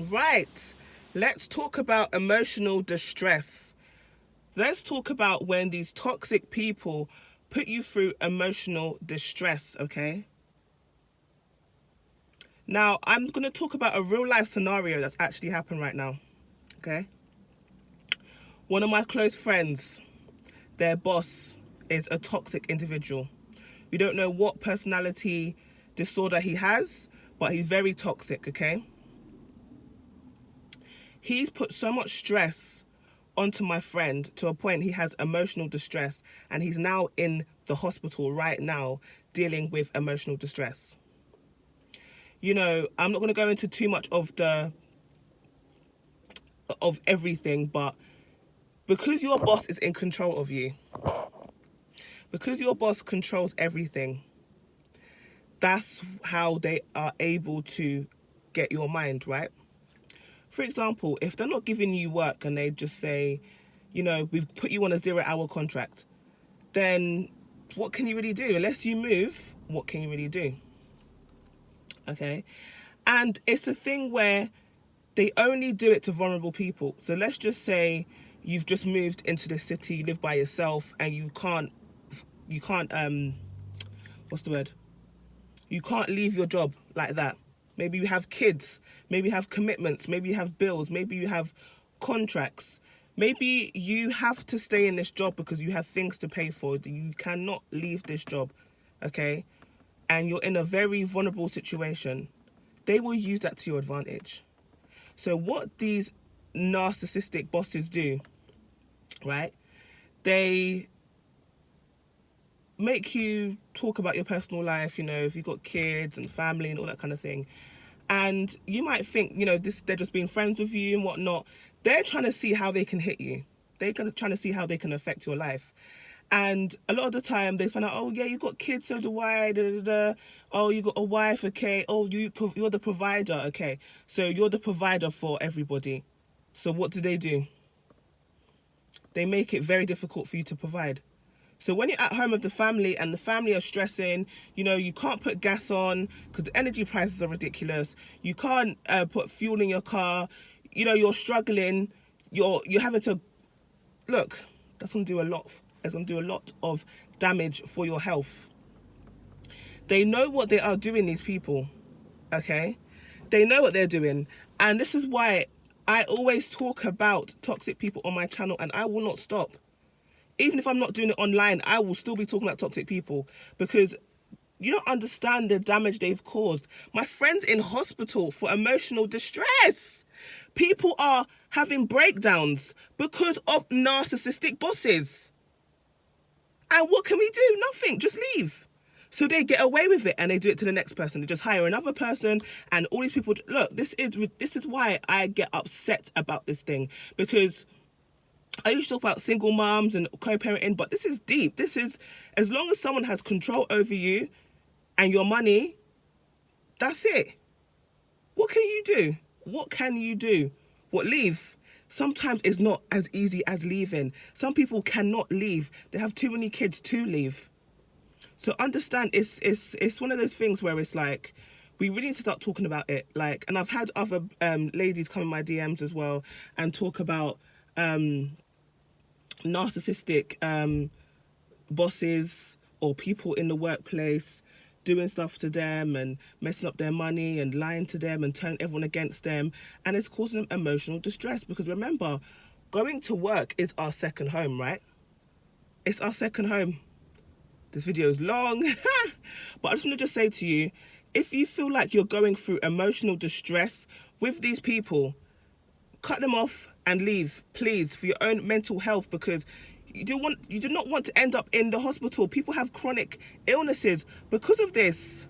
Right. Let's talk about emotional distress. Let's talk about when these toxic people put you through emotional distress, okay? Now, I'm going to talk about a real life scenario that's actually happened right now, okay? One of my close friends, their boss is a toxic individual. We don't know what personality disorder he has, but he's very toxic, okay? He's put so much stress onto my friend to a point he has emotional distress, and he's now in the hospital right now dealing with emotional distress. I'm not going to go into too much of everything, but because your boss is in control of you, because your boss controls everything, that's how they are able to get your mind, right? For example, if they're not giving you work and they just say, we've put you on a 0-hour contract, then what can you really do? Unless you move, what can you really do? Okay. And it's a thing where they only do it to vulnerable people. So let's just say you've just moved into the city, you live by yourself, and you can't what's the word? You can't leave your job like that. Maybe you have kids, maybe you have commitments, maybe you have bills, maybe you have contracts. Maybe you have to stay in this job because you have things to pay for. You cannot leave this job, okay? And you're in a very vulnerable situation. They will use that to your advantage. So what these narcissistic bosses do, right? They make you talk about your personal life, if you've got kids and family and all that kind of thing. And you might think, they're just being friends with you and whatnot. They're trying to see how they can hit you. They're trying to see how they can affect your life. And a lot of the time they find out, oh yeah, you got kids, so do I, da, da, da. Oh, you got a wife, okay. Oh, you're the provider, okay. So you're the provider for everybody. So what do? They make it very difficult for you to provide. So when you're at home with the family and the family are stressing, you can't put gas on because the energy prices are ridiculous. You can't put fuel in your car. You're struggling. You're having to look. That's gonna do a lot. It's gonna do a lot of damage for your health. They know what they are doing. These people, okay? They know what they're doing, and this is why I always talk about toxic people on my channel, and I will not stop. Even if I'm not doing it online, I will still be talking about toxic people because you don't understand the damage they've caused. My friend's in hospital for emotional distress. People are having breakdowns because of narcissistic bosses. And what can we do? Nothing. Just leave. So they get away with it and they do it to the next person. They just hire another person and all these people. Look, this is why I get upset about this thing, because I used to talk about single moms and co-parenting, but this is deep. This is, as long as someone has control over you and your money, that's it. What can you do? What can you do? What, leave? Sometimes it's not as easy as leaving. Some people cannot leave. They have too many kids to leave. So understand, it's one of those things where it's like, we really need to start talking about it. Like, and I've had other ladies come in my DMs as well and talk about narcissistic bosses or people in the workplace doing stuff to them and messing up their money and lying to them and turning everyone against them, and it's causing them emotional distress. Because remember, going to work is our second home, right? It's our second home. This video is long, but I just want to just say to you, if you feel like you're going through emotional distress with these people, cut them off and leave, please, for your own mental health, because you do not want to end up in the hospital. People have chronic illnesses because of this.